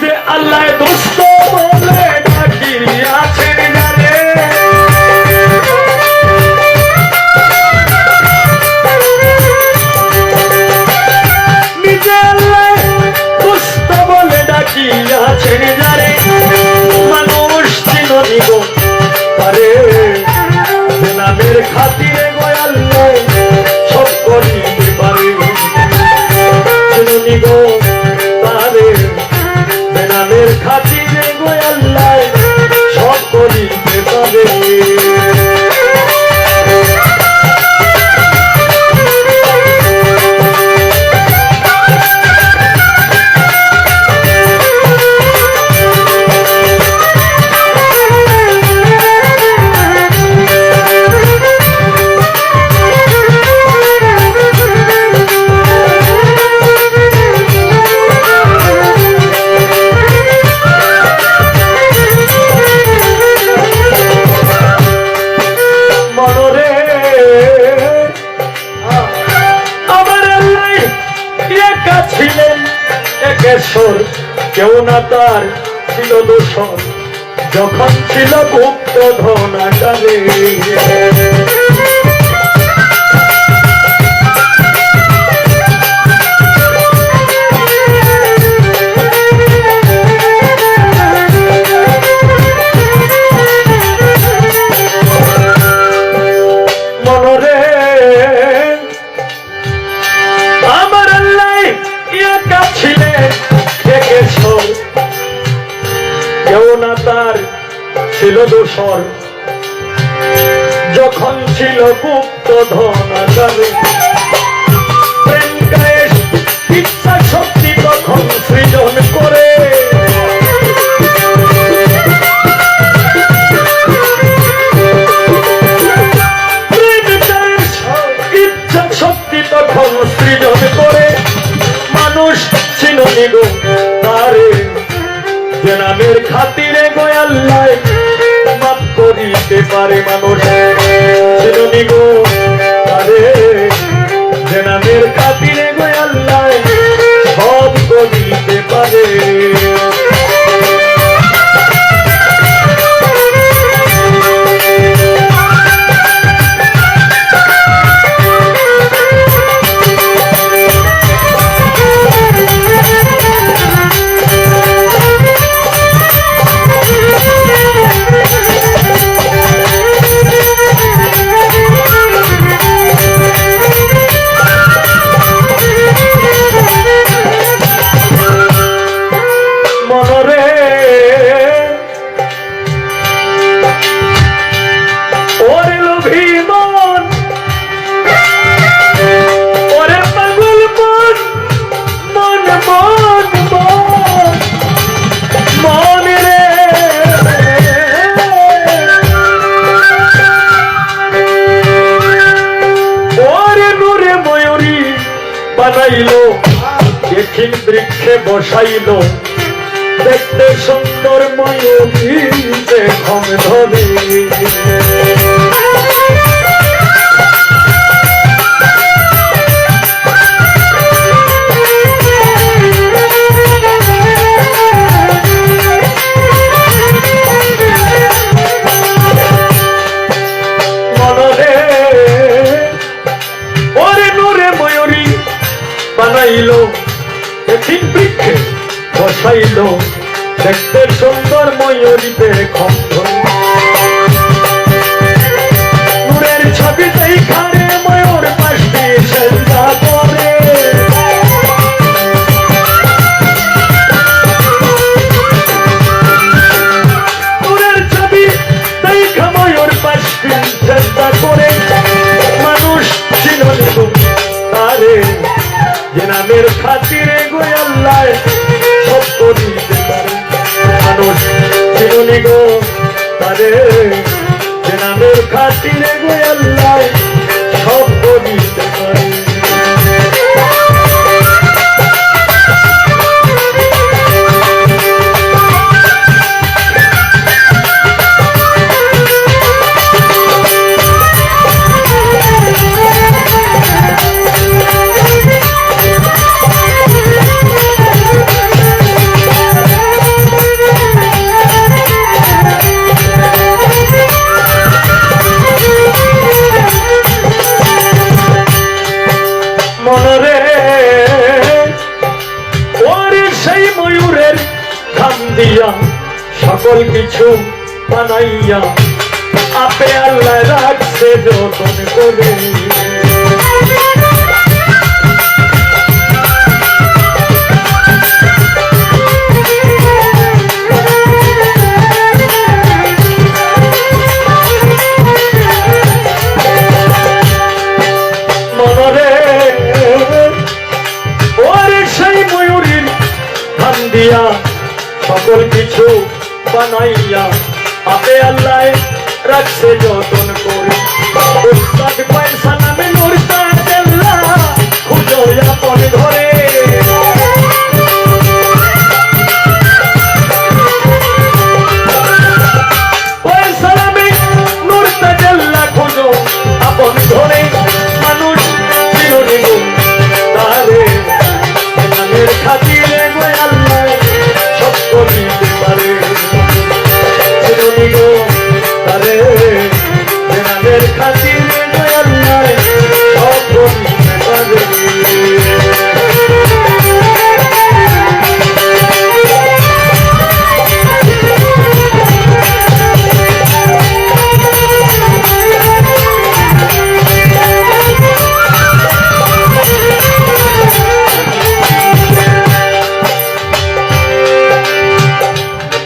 নিজে আল্লাহ দোস্ত বলে ডাকিয়াছেন জানে নিজে আল্লাহ দোস্ত বলে ডাকিয়াছেন জানে মানুষ চিনি গো তারে নামের খাতিরে গো আল্লাহ সব করিতে পারে চিনি গো তারে নামের খাতিরে গো আল্লাহ সব করিতে পারে কেউ না তার ছিল দোষর যখন ছিল গুপ্ত ধনাগারে মনরে আমার আল্লাহ একা ছিলেন কেউ না তার ছিল দোষর যখন ছিল গুপ্ত ধনাগারে প্রেম গায়ে ইচ্ছা শক্তি তখন সৃজন করে ইচ্ছা শক্তি তখন সৃজন করে মানুষ ছিল নিগো তারে যে নামের খাতিরে গো আল্লাহ মাফ করিতে পারে মানুষ ছিল নিগো তারে যে নামের খাতিরে গো আল্লাহ সব করিতে পারে বানাইলো দেখিন বৃক্ষে বসাইলো দেখতে সুন্দর ময়ূরী দেখম ধরে বানাইলো দেখিন বৃক্ষে বসাইলো দেখতে সুন্দর ময়ূরীতে নূরের ছবি এইখানে ময়ূর পাশে সেজদা করে নূরের ছবি দেখা ময়ূর পাশে সেজদা করে মানুষ ছিল নিগো তারে যে নামের খাতিরে গো আল্লাহ সব করিতে পারে মানুষ ছিল নিগো তারে যে নামের খাতিরে গো আল্লাহ সব করিতে পারে ধান দিয়া সকল কিছু বানাইয়া আপে আল্লাহ রাখছে যতন করে। সকল কিছু বানাইয়া আপে আল্লাহ রাখছে যতন করে। উস্তাদ পয়সা নামে নুরতা দেল্লা খুঁজো আপন ঘরে। পয়সা নামে নুরতা দেল্লা খুঁজো আপন ঘরে। মানুষ চিরদিন তারে নামের খাতিরে আল্লাহ সব করিতে পারে। চিরদিন তারে নামের খাতিরে আল্লাহ সব করিতে পারে।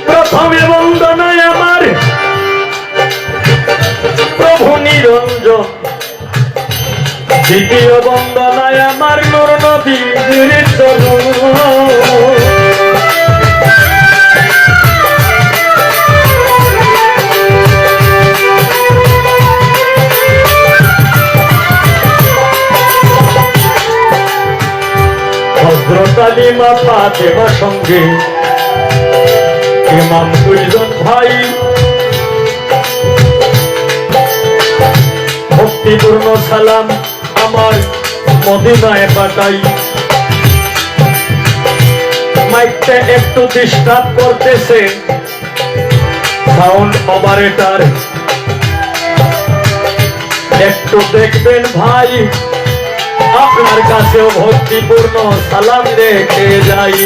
প্রথমে বন্দনায় আমার প্রভু নিরঞ্জন, দ্বিতীয় বন্দনায় আমার নূর নবীর চরণ। হযরত আলী মা ফাতেমার সঙ্গে ইমাম দুইজন ভাই ভক্তিপূর্ণ সালাম আমার মদিনায় পাঠাই। মাইকটা একটু ডিস্টার্ব করতেছে, সাউন্ড অপারেটর একটু দেখবেন ভাই। আপনার কাছেও ভক্তিপূর্ণ সালাম রেখে যাই।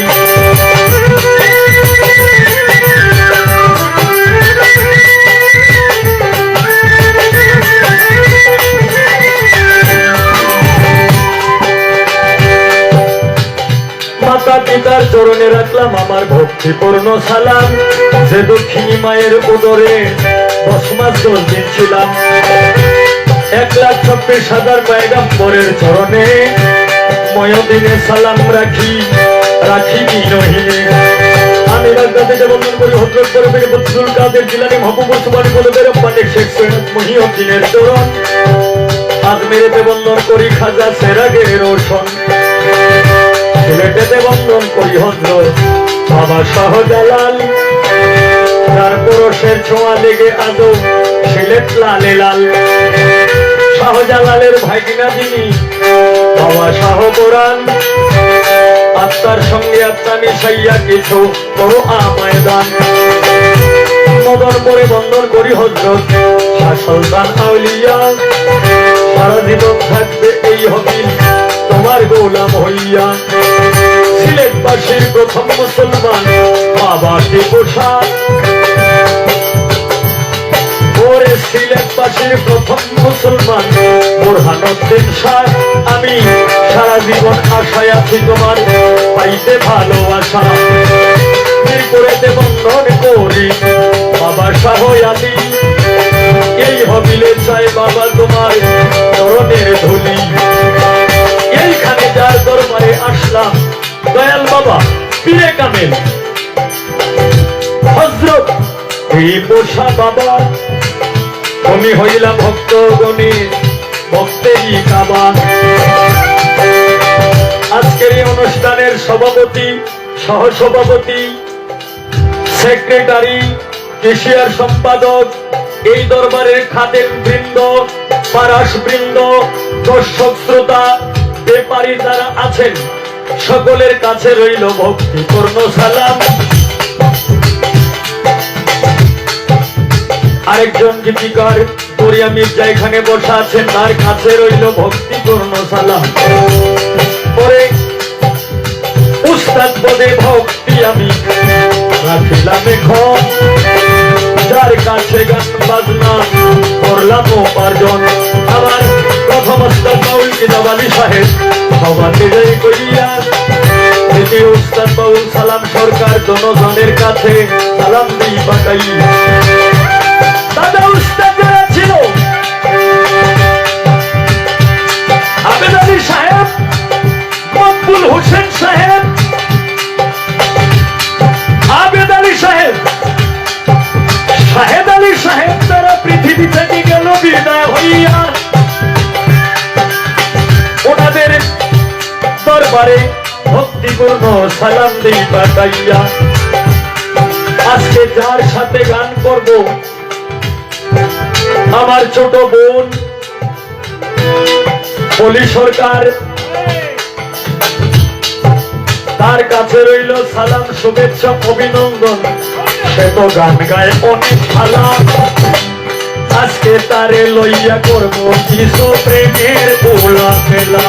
মাতা পিতার চরণে রাখলাম আমার ভক্তিপূর্ণ সালাম। যে দক্ষিণী মায়ের উদরে 10 মাস 10 দিন ছিলাম, 1,26,000 পয়গম্বরের চরণে ময়দিনে সালাম রাখি বিনহীনে। আমি রাজদাতে বন্ধন করি হযরত বরফের আব্দুল কাদের জিলানী মাহবুব সুবহানী বলদের রব্বানি শেখ সৈয়দ মহিউদ্দিনের চরণ। আজমেরেতে বন্ধন করি খাজা সেরাগের রোশন। সিলেটেতে বন্ধন করি হযরত বাবা শাহজালাল। তার পুরুষের ছোঁয়া লেগে আজও সিলেট লালে লাল। শাহজালালের ভাইগিনা যিনি বাবা শাহ কোরআন। আত্মার সঙ্গে আত্মা মিশাইয়া কিছু করো আমায় দান। মদন পরে বন্ধন করি হযরত শাহ সুলতান আউলিয়া। সারা জীবন থাকবে এই হবিল তোমার গোলাম হইয়া। সিলেটবাসীর প্রথম মুসলমান বাবা টিপু শাহ। ওরে সিলেটবাসীর প্রথম মুসলমান বুরহানুদ্দিন শাহ। আমি সারা জীবন আশায় আছি তোমার পাইতে ভালোবাসা। মিরপুরেতে বন্ধন করি বাবা শাহ আলী। এই হবিলে চাই বাবা তোমার চরণের ধুলি। এইখানে যার দরবারে আসলাম দয়াল বাবা পীরে কামেল হযরত টিপু শাহ বাবা। তুমি হইলা ভক্ত গণী ভক্তেরই কাবা। আজকের এই অনুষ্ঠানের সভাপতি, সহসভাপতি, সেক্রেটারি, কেশিয়ার সম্পাদক, এই দরবারের খাদেম বৃন্দ, পারাস বৃন্দ, দর্শক শ্রোতা, ব্যাপারী যারা আছেন সকলের কাছে রইল ভক্তিপূর্ণ সালাম। আরেকজন গীতিকার দরিয়া মির্জা এখানে বসা আছেন, তার কাছে রইল ভক্তিপূর্ণ সালাম। পরে উস্তাদ পদে ভক্তি আমি রাখিলাম এখন যার কাছে গান বাজনা করলাম উপার্জন। আমার প্রথম উস্তাদ বাউল কিতাব আলী সাহেব সবাকে জয় করিয়া, দ্বিতীয় উস্তাদ বাউল সালাম সরকার জনগণের কাছে সালাম দিই পাঠাইয়া। দাদা উস্তাদ যারা ছিল আবেদ আলী সাহেব, মকবুল হোসেন সাহেব, আবেদ আলী সাহেব, শাহেদ আলী সাহেব, তারা পৃথিবী থেকে গেল বিদায় হইয়া। ওনাদের দরবারে ভক্তিপূর্ণ সালাম দিই পাঠাইয়া। আজকে যার সাথে গান করব আমার ছোট বোন পলি সরকার, তার কাছে রইল সালাম শুভেচ্ছা অভিনন্দন। সে তো গান গায় অনেক ভালো, আজকে তারে লইয়া করব কিছু প্রেমের পোলা ফেলা।